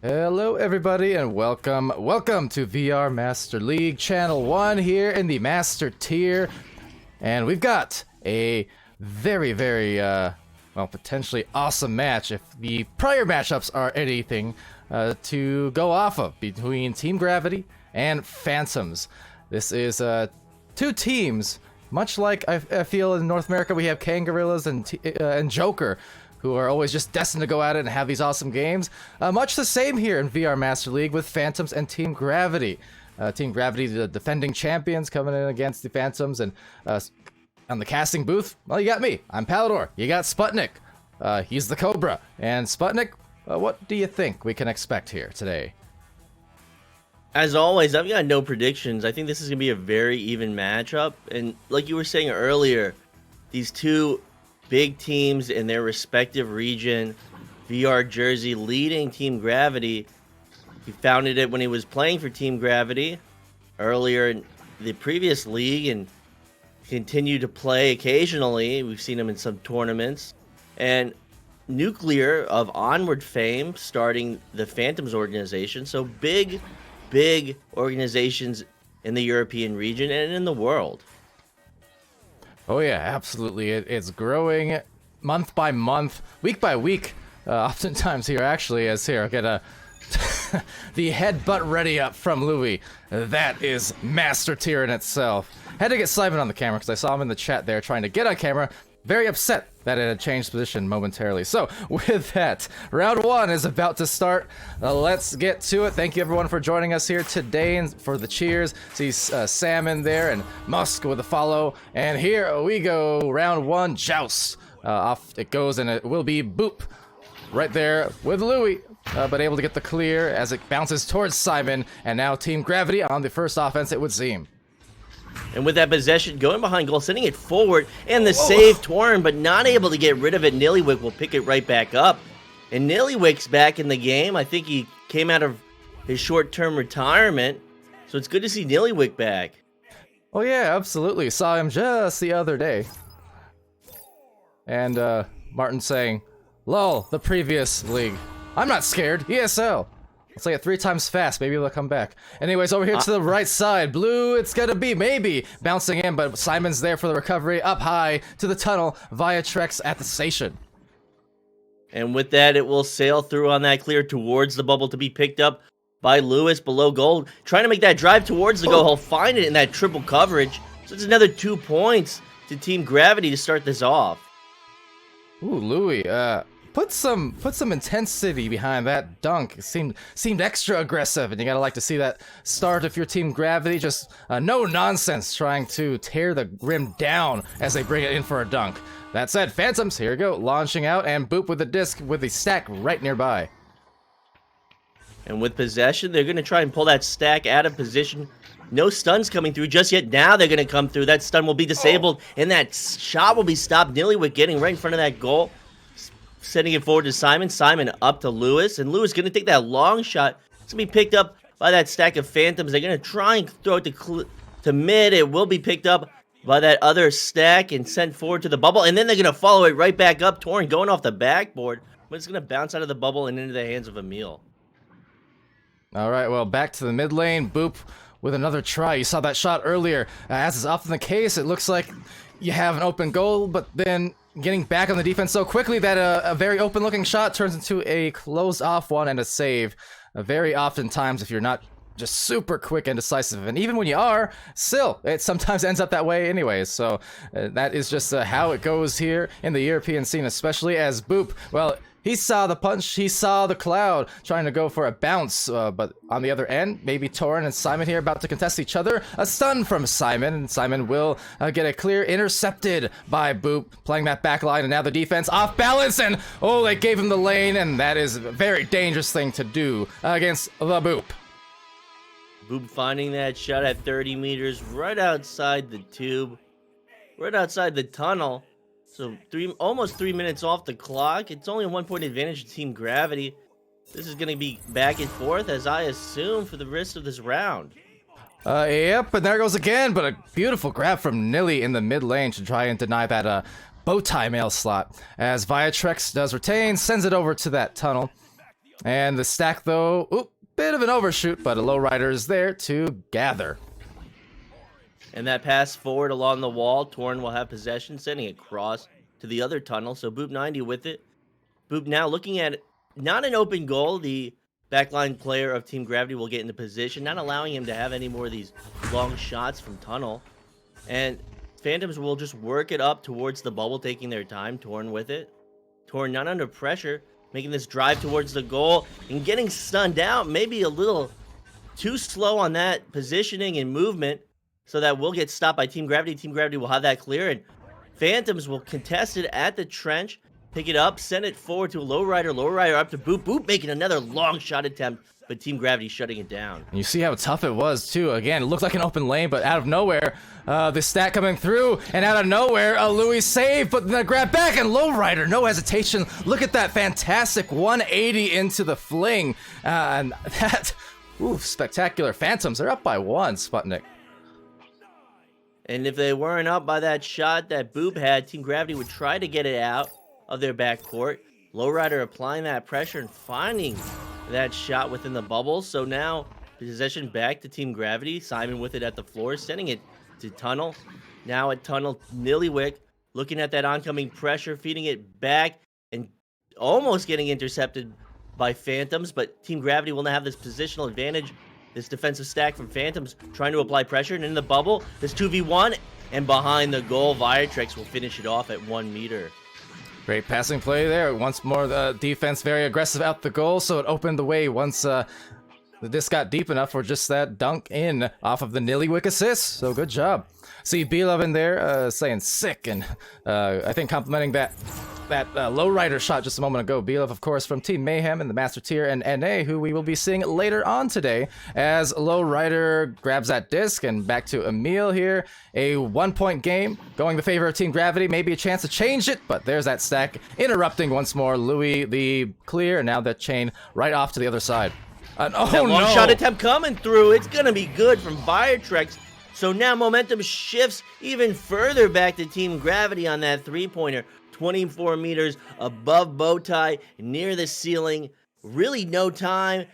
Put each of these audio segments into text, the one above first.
Hello everybody and welcome to VR Master League Channel 1 here in the Master Tier. And we've got a very, well, potentially awesome match if the prior matchups are anything to go off of between Team Gravity and Phantoms. This is two teams, much like I feel in North America we have Kangorillas and Joker, who are always just destined to go at it and have these awesome games. Much the same here in VR Master League with Phantoms and Team Gravity. Team Gravity, the defending champions, coming in against the Phantoms. And on the casting booth, well, you got me. I'm Palidore. You got Sputnik. He's the Cobra. And Sputnik, what do you think we can expect here today? As always, I've got no predictions. I think this is going to be a very even matchup. And like you were saying earlier, these two big teams in their respective region, VR Jersey leading Team Gravity. He founded it when he was playing for Team Gravity earlier in the previous league and continued to play occasionally. We've seen him in some tournaments. And Nuclear of Onward fame starting the Phantoms organization. So big organizations in the European region and in the world. Oh yeah, absolutely. It's growing month by month, week by week. Oftentimes here, actually, as here, I'll get the headbutt ready up from Louis. That is Master Tier in itself. Had to get Simon on the camera because I saw him in the chat there trying to get on camera. Very upset that it had changed position momentarily. So, with that, round one is about to start. Let's get to it. Thank you, everyone, for joining us here today and for the cheers. See Salmon there and Musk with a follow. And here we go. Round one, joust. Off it goes, and it will be Boop right there with Louis. But able to get the clear as it bounces towards Simon. And now Team Gravity on the first offense, it would seem. And with that possession going behind goal, sending it forward, and the save torn, but not able to get rid of it. Nillywick will pick it right back up. And Nillywick's back in the game. I think he came out of his short-term retirement. So it's good to see Nillywick back. Oh yeah, absolutely. Saw him just the other day. And Martin saying, lol, the previous league. I'm not scared, ESL. Let's say it 3 times fast, maybe they'll come back. Anyways, over here to the right side, Blue, it's gonna be, maybe, bouncing in, but Simon's there for the recovery, up high to the tunnel, via Trex at the station. And with that, it will sail through on that clear towards the bubble to be picked up by Lewis below goal. Trying to make that drive towards the goal, he'll find it in that triple coverage. So it's another 2 points to Team Gravity to start this off. Ooh, Louis, Put some intensity behind that dunk. It seemed extra aggressive, and you gotta like to see that start if your Team Gravity. Just no nonsense trying to tear the rim down as they bring it in for a dunk. That said, Phantoms, here we go, launching out, and Boop with the disc with the stack right nearby. And with possession, they're gonna try and pull that stack out of position. No stuns coming through just yet. Now they're gonna come through. That stun will be disabled, and that shot will be stopped. Nillywick getting right in front of that goal. Sending it forward to Simon. Simon up to Lewis. And Lewis going to take that long shot. It's going to be picked up by that stack of Phantoms. They're going to try and throw it to mid. It will be picked up by that other stack and sent forward to the bubble. And then they're going to follow it right back up. Torn going off the backboard. But it's going to bounce out of the bubble and into the hands of Emil. All right, well, back to the mid lane. Boop with another try. You saw that shot earlier. As is often the case, it looks like you have an open goal, but then getting back on the defense so quickly that a very open-looking shot turns into a closed-off one and a save. Very oftentimes, if you're not just super quick and decisive, and even when you are, still, it sometimes ends up that way anyways. So that is just how it goes here in the European scene, especially as Boop, well, he saw the punch, he saw the cloud, trying to go for a bounce, but on the other end, maybe Torin and Simon here about to contest each other. A stun from Simon, and Simon will get a clear, intercepted by Boop, playing that back line, and now the defense off balance, and oh, they gave him the lane, and that is a very dangerous thing to do against the Boop. Boop finding that shot at 30 meters right outside the tube, right outside the tunnel. So almost 3 minutes off the clock. It's only a 1-point advantage to Team Gravity. This is going to be back and forth, as I assume, for the rest of this round. Yep, and there goes again, but a beautiful grab from Nilly in the mid lane to try and deny that bow tie mail slot. As Viatrex does retain, sends it over to that tunnel. And the stack, though, oop, bit of an overshoot, but a lowrider is there to gather. And that pass forward along the wall, Torn will have possession, sending it across to the other tunnel. So Boop 90 with it. Boop now looking at not an open goal. The backline player of Team Gravity will get into position, not allowing him to have any more of these long shots from tunnel. And Phantoms will just work it up towards the bubble, taking their time. Torn with it. Torn not under pressure, making this drive towards the goal and getting stunned out. Maybe a little too slow on that positioning and movement, so that will get stopped by Team Gravity. Team Gravity will have that clear, and Phantoms will contest it at the trench, pick it up, send it forward to a lowrider. Lowrider up to Boop. Boop making another long shot attempt, but Team Gravity shutting it down. And you see how tough it was, too. Again, it looked like an open lane, but out of nowhere, the stack coming through, and out of nowhere, a Louis save, but the grab back, and lowrider, no hesitation. Look at that fantastic 180 into the fling. And that, ooh, spectacular. Phantoms, they're up by 1, Sputnik. And if they weren't up by that shot that Boop had, Team Gravity would try to get it out of their backcourt. Lowrider applying that pressure and finding that shot within the bubble. So now possession back to Team Gravity. Simon with it at the floor, sending it to Tunnel. Now at Tunnel, Nillywick looking at that oncoming pressure, feeding it back and almost getting intercepted by Phantoms. But Team Gravity will now have this positional advantage. This defensive stack from Phantoms trying to apply pressure, and in the bubble, this 2v1, and behind the goal, Viatrex will finish it off at 1 meter. Great passing play there. Once more, the defense very aggressive out the goal, so it opened the way once the disc got deep enough for just that dunk in off of the Nillywick assist. So good job. See B-Love in there saying sick, and I think complimenting that lowrider shot just a moment ago. B-Love, of course, from Team Mayhem in the Master Tier, and NA, who we will be seeing later on today, as lowrider grabs that disc. And back to Emil here. A 1-point game going the favor of Team Gravity. Maybe a chance to change it, but there's that stack interrupting once more. Louis the clear, and now that chain right off to the other side. Oh, that long no. shot attempt coming through. It's going to be good from Viatrex. So now momentum shifts even further back to Team Gravity on that three-pointer. 24 meters above Bowtie, near the ceiling. Really no time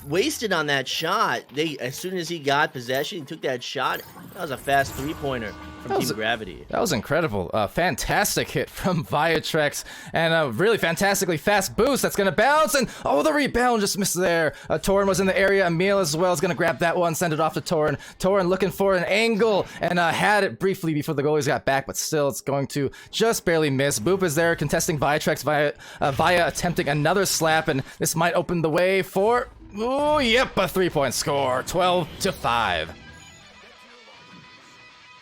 wasted on that shot. As soon as he got possession, he took that shot. That was a fast three-pointer from Team Gravity. That was incredible. Fantastic hit from Viatrex, and a really fantastically fast boost that's going to bounce, and oh, the rebound just missed there. Torn was in the area. Emil as well is going to grab that one, send it off to Torn. Torn looking for an angle, and had it briefly before the goalies got back, but still it's going to just barely miss. Boop is there contesting Viatrex via attempting another slap, and this might open the way for, oh, yep, a 3-point score, 12-5.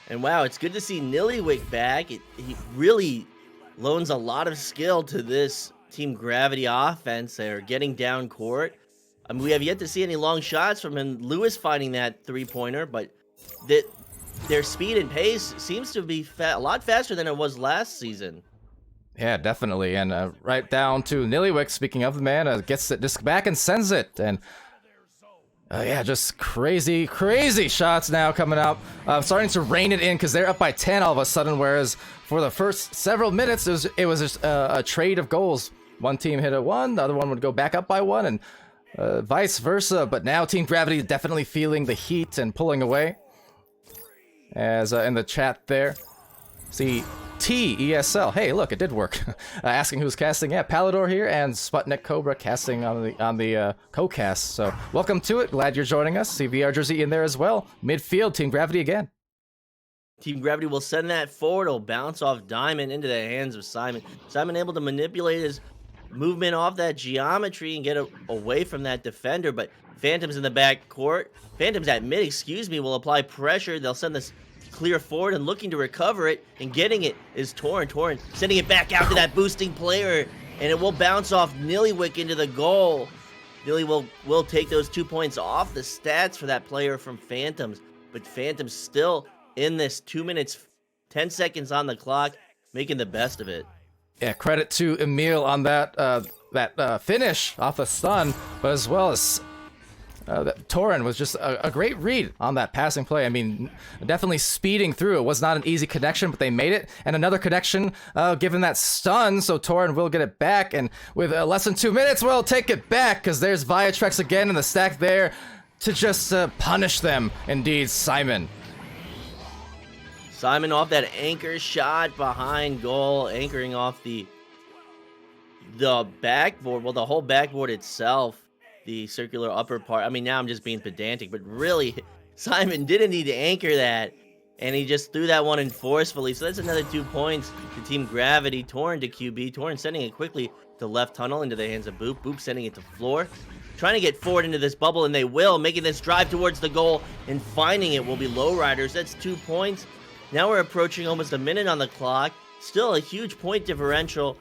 And wow, it's good to see Nillywick back. He really loans a lot of skill to this Team Gravity offense. They're getting down court. I mean, we have yet to see any long shots from him. Lewis finding that three-pointer, but their speed and pace seems to be a lot faster than it was last season. Yeah, definitely. And right down to Nillywick, speaking of the man, gets the disc back and sends it. And yeah, just crazy shots now coming up. Starting to rein it in because they're up by 10 all of a sudden, whereas for the first several minutes, it was just a trade of goals. One team hit a 1, the other one would go back up by 1, and vice versa. But now Team Gravity is definitely feeling the heat and pulling away. As in the chat there, see TESL. Hey, look, it did work. Asking who's casting. Yeah, Palidore here, and SputnikKobra casting on the co-cast. So welcome to it. Glad you're joining us. See VR Jersey in there as well. Midfield, Team Gravity again. Team Gravity will send that forward. It'll bounce off Diamond into the hands of Simon. Simon able to manipulate his movement off that geometry and get away from that defender, but Phantoms in the back court. Phantoms at mid, excuse me, will apply pressure. They'll send this clear forward, and looking to recover it and getting it is Torn. Torn sending it back out to that boosting player, and it will bounce off Nillywick into the goal. Nilly will take those 2 points off the stats for that player from Phantoms, but Phantoms still in this 2 minutes 10 seconds on the clock, making the best of it. Yeah, credit to Emil on that finish off a stun, but as well as that Torin was just a great read on that passing play. I mean, definitely speeding through. It was not an easy connection, but they made it. And another connection, given that stun, so Torin will get it back. And with less than 2 minutes, we'll take it back, because there's Viatrex again in the stack there to just punish them. Indeed, Simon. Simon off that anchor shot behind goal, anchoring off the backboard, well, the whole backboard itself. The circular upper part. I mean, now I'm just being pedantic, but really, Simon didn't need to anchor that, and he just threw that one in forcefully. So that's another 2 points to Team Gravity. Torin to QB. Torin sending it quickly to left tunnel into the hands of Boop. Boop sending it to floor. Trying to get forward into this bubble, and they will. Making this drive towards the goal, and finding it will be Lowriders. That's 2 points. Now we're approaching almost a minute on the clock. Still a huge point differential.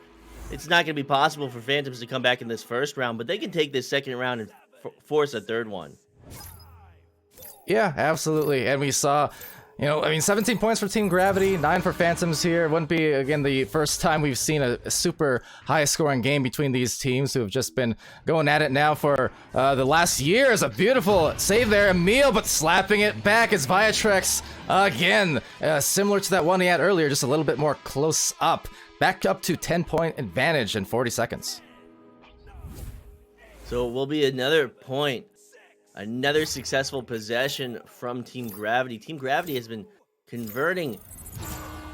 It's not going to be possible for Phantoms to come back in this first round, but they can take this second round and force a third one. Yeah, absolutely. And we saw, 17 points for Team Gravity, 9 for Phantoms here. Wouldn't be, again, the first time we've seen a super high-scoring game between these teams who have just been going at it now for the last year. It's a beautiful save there, Emil, but slapping it back is Viatrex again. Similar to that one he had earlier, just a little bit more close up. Back up to 10-point advantage in 40 seconds. So it will be another point. Another successful possession from Team Gravity. Team Gravity has been converting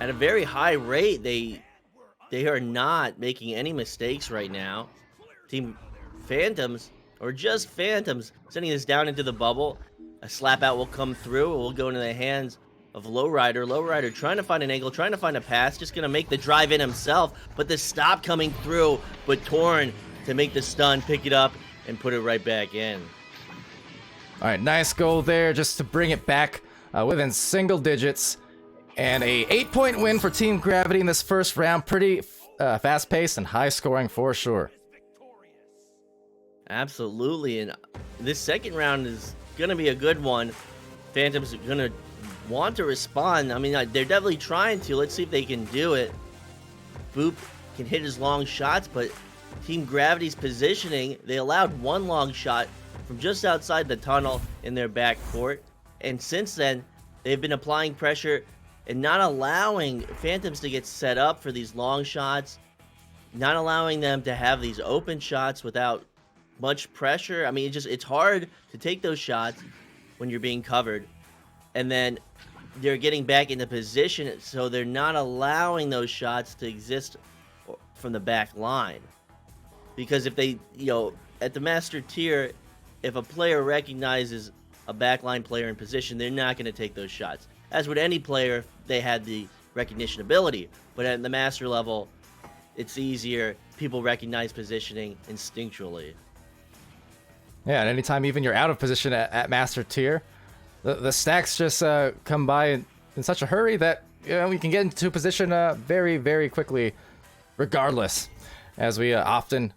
at a very high rate. They are not making any mistakes right now. Team Phantoms, or just Phantoms, sending this down into the bubble. A slap out will come through. It will go into the hands of Lowrider. Lowrider trying to find an angle, trying to find a pass, just going to make the drive in himself, but the stop coming through, but Torin to make the stun, pick it up, and put it right back in. All right, nice goal there just to bring it back within single digits. And a 8-point win for Team Gravity in this first round. Pretty fast-paced and high-scoring for sure. Absolutely, and this second round is going to be a good one. Phantoms are going to want to respond. I mean, they're definitely trying to. Let's see if they can do it. Boop can hit his long shots, but Team Gravity's positioning, they allowed one long shot from just outside the tunnel in their back court. And since then, they've been applying pressure and not allowing Phantoms to get set up for these long shots, not allowing them to have these open shots without much pressure. I mean, it's hard to take those shots when you're being covered. And then they're getting back into position, so they're not allowing those shots to exist from the back line. Because if they, at the master tier, if a player recognizes a backline player in position, they're not going to take those shots. As would any player if they had the recognition ability. But at the master level, it's easier. People recognize positioning instinctually. Yeah, and anytime even you're out of position at master tier, the stacks just come by in such a hurry that we can get into position very, very quickly, regardless, as we often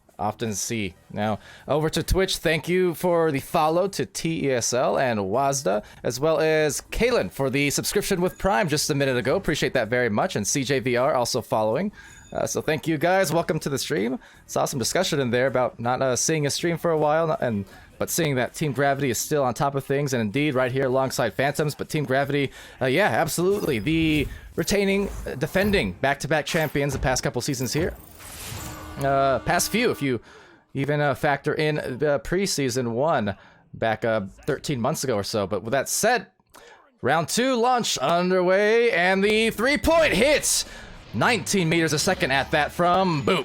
see. Now, over to Twitch, thank you for the follow to TESL and Wazda, as well as Kalen for the subscription with Prime just a minute ago. Appreciate that very much, and CJVR also following. So thank you guys. Welcome to the stream. Saw some discussion in there about not seeing a stream for a while, but seeing that Team Gravity is still on top of things, and indeed right here alongside Phantoms. But Team Gravity, yeah, absolutely. The defending back-to-back champions the past couple seasons here. Past few, if you even factor in the preseason one back 13 months ago or so. But with that said, round 2 launch underway, and the 3-point hits. 19 meters a second at that from Boop.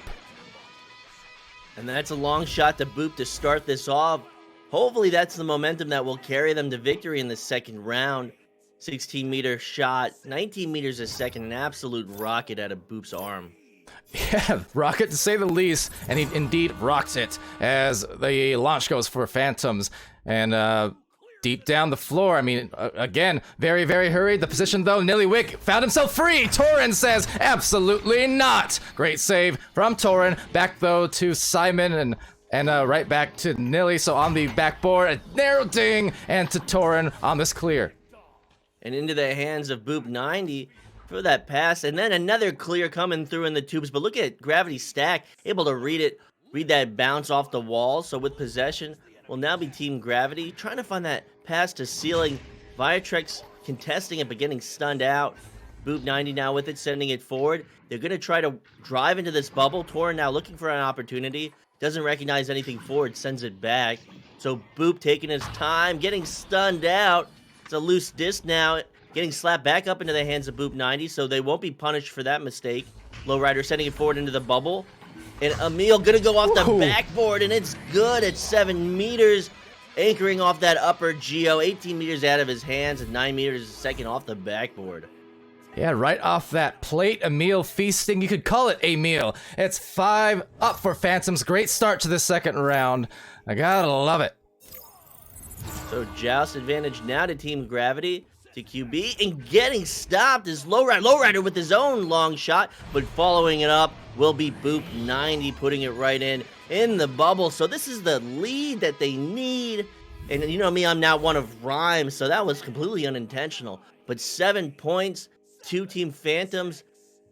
And that's a long shot to Boop to start this off. Hopefully that's the momentum that will carry them to victory in the second round. 16-meter shot, 19 meters a second, an absolute rocket out of Boop's arm. Yeah, rocket to say the least, and he indeed rocks it as the launch goes for Phantoms. And deep down the floor, I mean, again, very, very hurried. The position, though, Nillywick found himself free. Torin says, absolutely not. Great save from Torin. Back, though, to Simon, and right back to Nilly. So on the backboard, a narrow ding, and to Torin on this clear. And into the hands of Boop 90 for that pass. And then another clear coming through in the tubes. But look at Gravity stack, able to read that bounce off the wall. So with possession, will now be Team Gravity, trying to find that pass to ceiling. Viatrex contesting it, but getting stunned out. Boop 90 now with it, sending it forward. They're going to try to drive into this bubble. Torin now looking for an opportunity. Doesn't recognize anything forward, sends it back. So Boop taking his time, getting stunned out. It's a loose disc now, getting slapped back up into the hands of Boop 90, so they won't be punished for that mistake. Lowrider sending it forward into the bubble. And Emil gonna go off the backboard, and it's good at 7 meters. Anchoring off that upper geo, 18 meters out of his hands, and 9 meters a second off the backboard. Yeah, right off that plate, Emil feasting. You could call it a meal. It's 5 up for Phantoms. Great start to the second round. I gotta love it. So Joust advantage now to Team Gravity, to QB, and getting stopped is Lowrider with his own long shot, but following it up will be Boop 90, putting it right in the bubble. So this is the lead that they need. And you know me, I'm not one of rhymes, so that was completely unintentional. But 7 points to Team Phantoms,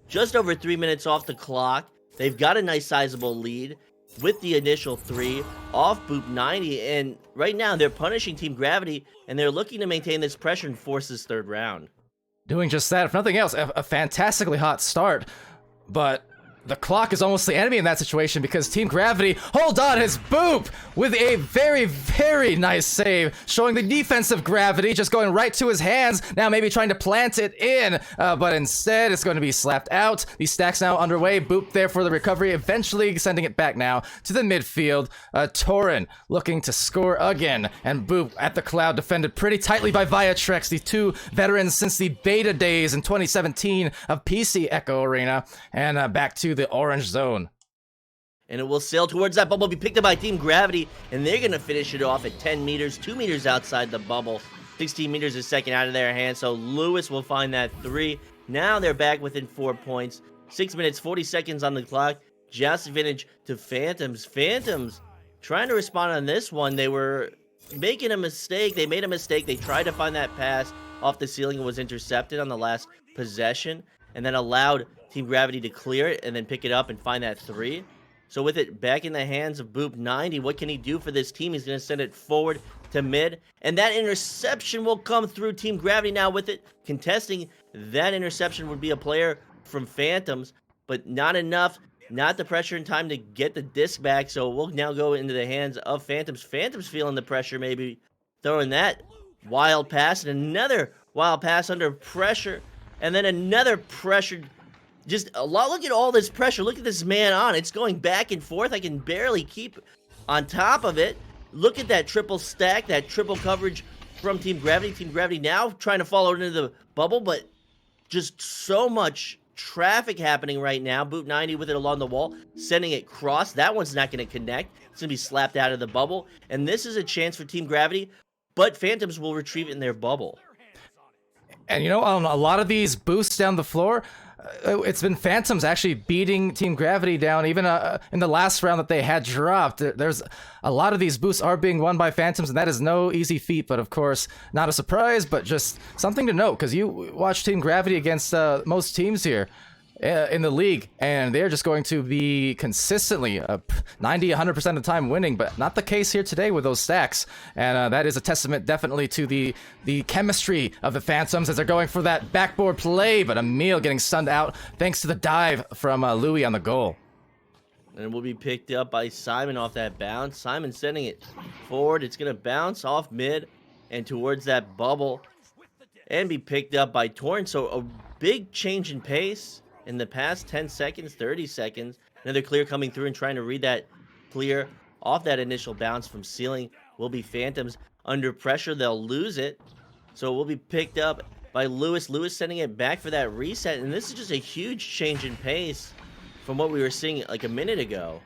just over 3 minutes off the clock. They've got a nice sizable lead with the initial 3 off Boop 90, and right now they're punishing Team Gravity, and they're looking to maintain this pressure and force this third round. Doing just that, if nothing else, a fantastically hot start, but the clock is almost the enemy in that situation because Team Gravity, hold on, is Boop with a very, very nice save, showing the defensive Gravity just going right to his hands, now maybe trying to plant it in, but instead it's going to be slapped out. These stacks now underway, Boop there for the recovery, eventually sending it back now to the midfield. Torin looking to score again, and Boop at the cloud, defended pretty tightly by Viatrex, the 2 veterans since the beta days in 2017 of PC Echo Arena, and back to the orange zone. And it will sail towards that bubble, be picked up by Team Gravity, and they're going to finish it off at 10 meters, 2 meters outside the bubble. 16 meters a second out of their hands, so Lewis will find that 3. Now they're back within 4 points. 6 minutes, 40 seconds on the clock. Just advantage to Phantoms. Phantoms trying to respond on this one. They were making a mistake. They made a mistake. They tried to find that pass off the ceiling and was intercepted on the last possession, and then allowed Team Gravity to clear it and then pick it up and find that 3. So with it back in the hands of Boop 90, what can he do for this team? He's going to send it forward to mid, and that interception will come through. Team Gravity now with it, contesting that interception would be a player from Phantoms, but not enough, not the pressure in time to get the disc back, so we'll now go into the hands of Phantoms. Phantoms feeling the pressure, maybe throwing that wild pass, and another wild pass under pressure, and then another pressured. Just a lot. Look at all this pressure. Look at this man on. It's going back and forth. I can barely keep on top of it. Look at that triple stack, that triple coverage from Team Gravity. Team Gravity now trying to follow into the bubble, but just so much traffic happening right now. Boop 90 with it along the wall, sending it cross. That one's not going to connect. It's going to be slapped out of the bubble. And this is a chance for Team Gravity, but Phantoms will retrieve it in their bubble. And you know, on a lot of these boosts down the floor, it's been Phantoms actually beating Team Gravity down, even in the last round that they had dropped. There's a lot of these boosts are being won by Phantoms, and that is no easy feat, but of course, not a surprise, but just something to note, because you watch Team Gravity against most teams here in the league, and they're just going to be consistently 90-100% of the time winning, but not the case here today with those stacks, and that is a testament definitely to the chemistry of the Phantoms as they're going for that backboard play, but Emil getting stunned out thanks to the dive from Louis on the goal. And it will be picked up by Simon off that bounce. Simon sending it forward. It's going to bounce off mid and towards that bubble and be picked up by Torn. So a big change in pace in the past 10 seconds, 30 seconds. Another clear coming through and trying to read that clear off that initial bounce from ceiling will be Phantoms. Under pressure, they'll lose it. So it will be picked up by Lewis. Lewis sending it back for that reset. And this is just a huge change in pace from what we were seeing like a minute ago.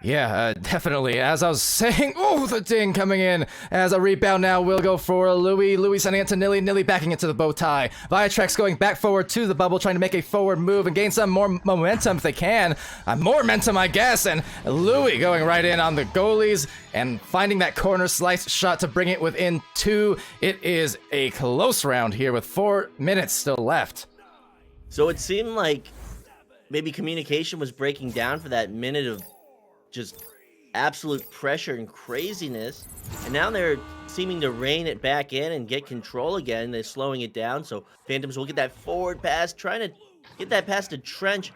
Yeah, definitely. As I was saying, oh, the ding coming in as a rebound now will go for Louis. Louis sending it to Nilly. Nilly backing it to the bow tie. Viatrex going back forward to the bubble, trying to make a forward move and gain some more momentum if they can. More momentum, I guess. And Louis going right in on the goalies and finding that corner slice shot to bring it within 2. It is a close round here with 4 minutes still left. So it seemed like maybe communication was breaking down for that minute of just absolute pressure and craziness. And now they're seeming to rein it back in and get control again. They're slowing it down. So Phantoms will get that forward pass, trying to get that past the trench.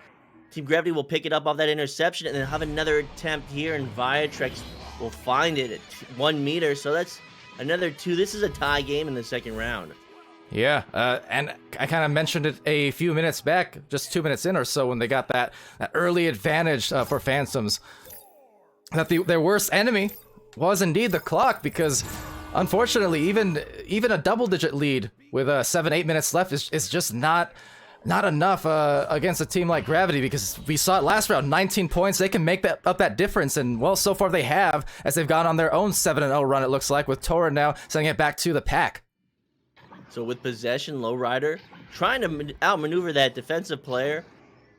Team Gravity will pick it up off that interception and then have another attempt here. And Viatrex will find it at 1 meter. So that's another 2. This is a tie game in the second round. Yeah, and I kind of mentioned it a few minutes back, just 2 minutes in or so, when they got that early advantage for Phantoms. That their worst enemy was indeed the clock, because unfortunately, even a double-digit lead with 7-8 minutes left is just not enough against a team like Gravity, because we saw it last round, 19 points. They can make up that difference, and well, so far they have, as they've gone on their own 7-0 run, it looks like, with Torin now sending it back to the pack. So with possession, Lowrider trying to outmaneuver that defensive player,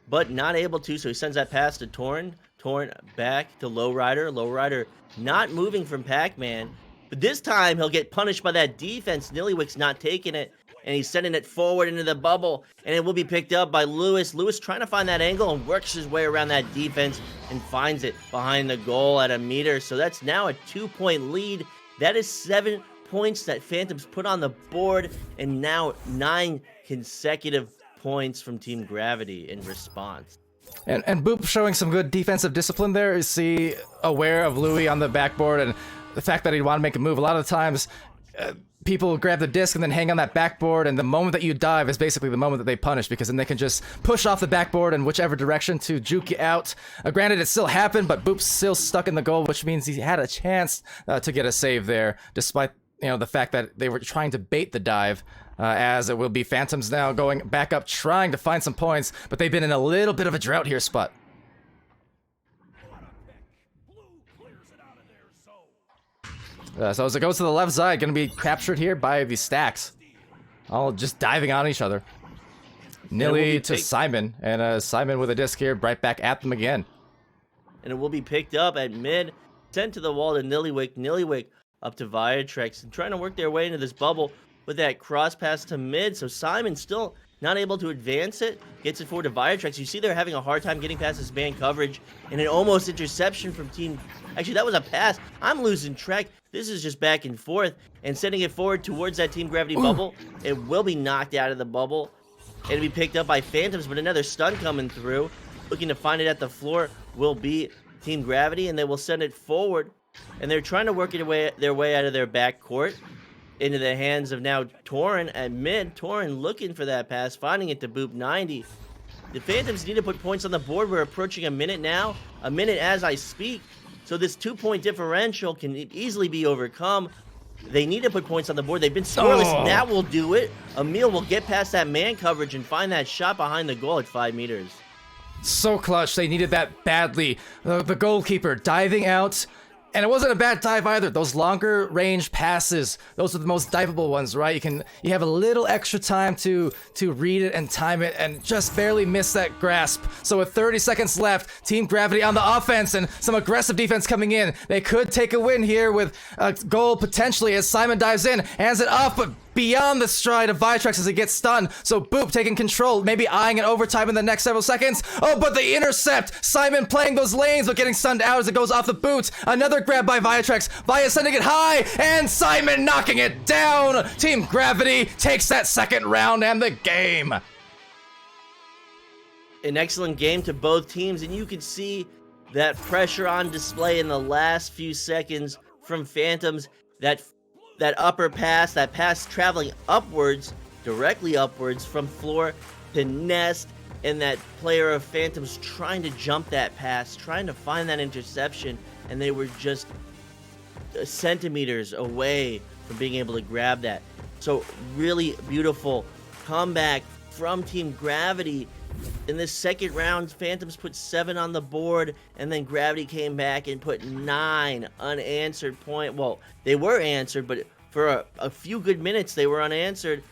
but not able to, so he sends that pass to Torin. Torin back to Lowrider. Lowrider not moving from Pac-Man, but this time he'll get punished by that defense. Nillywick's not taking it, and he's sending it forward into the bubble, and it will be picked up by Lewis. Lewis trying to find that angle and works his way around that defense and finds it behind the goal at 1 meter. So that's now a 2-point lead. That is 7 points that Phantoms put on the board, and now 9 consecutive points from Team Gravity in response. And Boop showing some good defensive discipline there. Is he aware of Louis on the backboard and the fact that he'd want to make a move? A lot of times, people grab the disc and then hang on that backboard, and the moment that you dive is basically the moment that they punish, because then they can just push off the backboard in whichever direction to juke you out. Granted, it still happened, but Boop's still stuck in the goal, which means he had a chance to get a save there, despite the fact that they were trying to bait the dive, as it will be Phantoms now going back up, trying to find some points, but they've been in a little bit of a drought here, Sput. So as it goes to the left side, going to be captured here by the Stacks, all just diving on each other. Nilly to Simon, and Simon with a disc here, right back at them again. And it will be picked up at mid, sent to the wall to Nillywick. Nillywick up to Viatrex and trying to work their way into this bubble with that cross pass to mid. So Simon still not able to advance it, gets it forward to Viatrex. You see they're having a hard time getting past this man coverage, and an almost interception from team. Actually, that was a pass. I'm losing track. This is just back and forth, and sending it forward towards that Team Gravity bubble. It will be knocked out of the bubble. It'll be picked up by Phantoms, but another stun coming through. Looking to find it at the floor will be Team Gravity, and they will send it forward. And they're trying to work their way out of their back court into the hands of now Torin at mid. Torin looking for that pass, finding it to Boop 90. The Phantoms need to put points on the board. We're approaching a minute now, a minute as I speak. So this 2-point differential can easily be overcome. They need to put points on the board. They've been scoreless. That will do it. Emil will get past that man coverage and find that shot behind the goal at 5 meters. So clutch. They needed that badly. The goalkeeper diving out. And it wasn't a bad dive either. Those longer range passes, those are the most diveable ones, right? You have a little extra time to read it and time it, and just barely miss that grasp. So with 30 seconds left, Team Gravity on the offense and some aggressive defense coming in. They could take a win here with a goal potentially as Simon dives in, hands it off, but beyond the stride of Viatrex as he gets stunned. So Boop taking control, maybe eyeing an overtime in the next several seconds. Oh, but the intercept! Simon playing those lanes, but getting stunned out as it goes off the boot. Another grab by Viatrex. Via sending it high, and Simon knocking it down. Team Gravity takes that second round and the game. An excellent game to both teams, and you can see that pressure on display in the last few seconds from Phantoms. That upper pass, that pass traveling upwards, directly upwards from floor to nest, and that player of Phantoms trying to jump that pass, trying to find that interception, and they were just centimeters away from being able to grab that. So really beautiful comeback from Team Gravity. In this second round, Phantoms put 7 on the board, and then Gravity came back and put 9 unanswered points. Well, they were answered, but for a few good minutes, they were unanswered,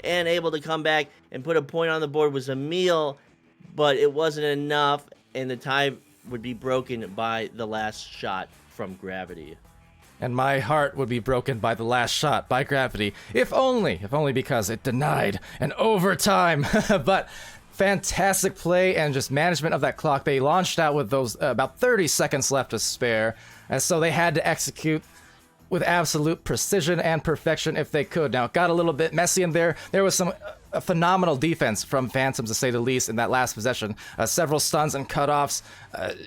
and able to come back and put a point on the board was Emil, but it wasn't enough, and the tie would be broken by the last shot from Gravity. And my heart would be broken by the last shot by Gravity, if only because it denied an overtime. But fantastic play and just management of that clock. They launched out with those about 30 seconds left to spare, and so they had to execute with absolute precision and perfection if they could. Now, it got a little bit messy in there. There was some phenomenal defense from Phantoms, to say the least, in that last possession. Several stuns and cutoffs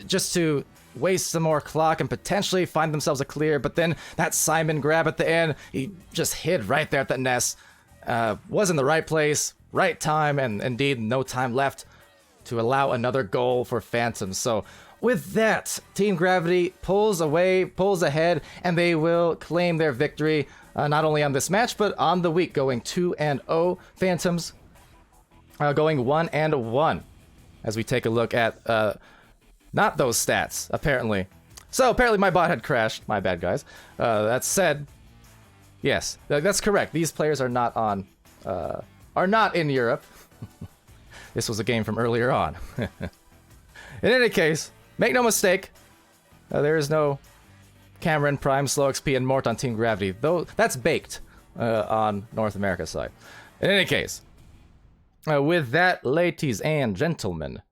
just to waste some more clock and potentially find themselves a clear. But then that Simon grab at the end, he just hid right there at the nest. Was in the right place, right time, and indeed no time left to allow another goal for Phantoms. So with that, Team Gravity pulls ahead, and they will claim their victory, not only on this match, but on the week, going 2-0. Phantoms going 1-1, as we take a look at not those stats, apparently. So apparently my bot had crashed. My bad, guys. That said, yes, that's correct. These players are not in Europe. This was a game from earlier on. In any case, make no mistake, there is no Cameron, Prime, Slow XP, and Mort on Team Gravity. Though that's baked on North America's side. In any case, with that, ladies and gentlemen,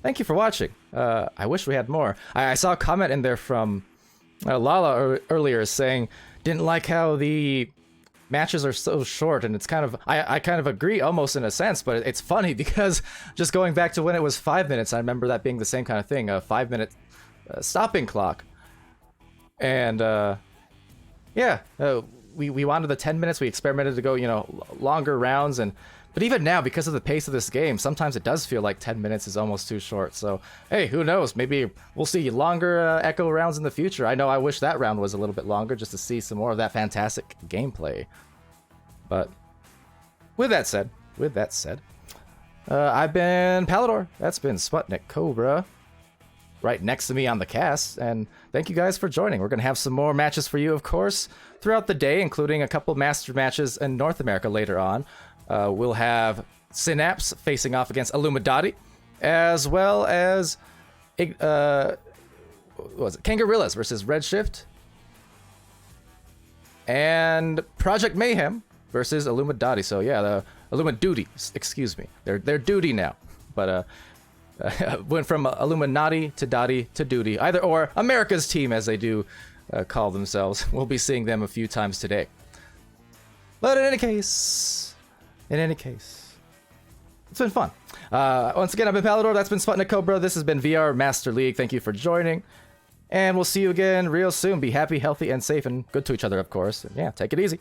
thank you for watching. I wish we had more. I saw a comment in there from Lala earlier saying didn't like how the matches are so short, and it's kind of I kind of agree almost in a sense, but it's funny because just going back to when it was 5 minutes, I remember that being the same kind of thing, a 5-minute stopping clock, and yeah, we wanted the 10 minutes. We experimented to go longer rounds, but even now, because of the pace of this game, sometimes it does feel like 10 minutes is almost too short. So hey, who knows, maybe we'll see longer Echo rounds in the future. I know I wish that round was a little bit longer just to see some more of that fantastic gameplay. But with that said, I've been Palidore. That's been SputnikKobra, right next to me on the cast, and thank you guys for joining. We're gonna have some more matches for you, of course, throughout the day, including a couple master matches in North America later on. We'll have Synapse facing off against Illuminati, as well as what was it? Kangarillas versus Redshift, and Project Mayhem versus Illuminati. So yeah, the Illuminati, excuse me, they're duty now, but went from Illuminati to Dottie to Duty, either or. America's team, as they do call themselves. We'll be seeing them a few times today. But in any case, it's been fun. Once again, I've been Palidore. That's been SputnikKobra. This has been VR Master League. Thank you for joining, and we'll see you again real soon. Be happy, healthy, and safe, and good to each other, of course. And yeah, take it easy.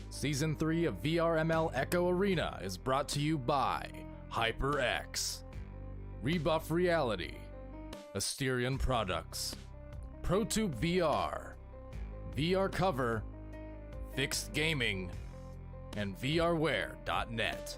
Season 3 of VRML Echo Arena is brought to you by HyperX, Rebuff Reality, Asterion Products, ProTube VR, VR Cover, Fixed Gaming, and VRware.net.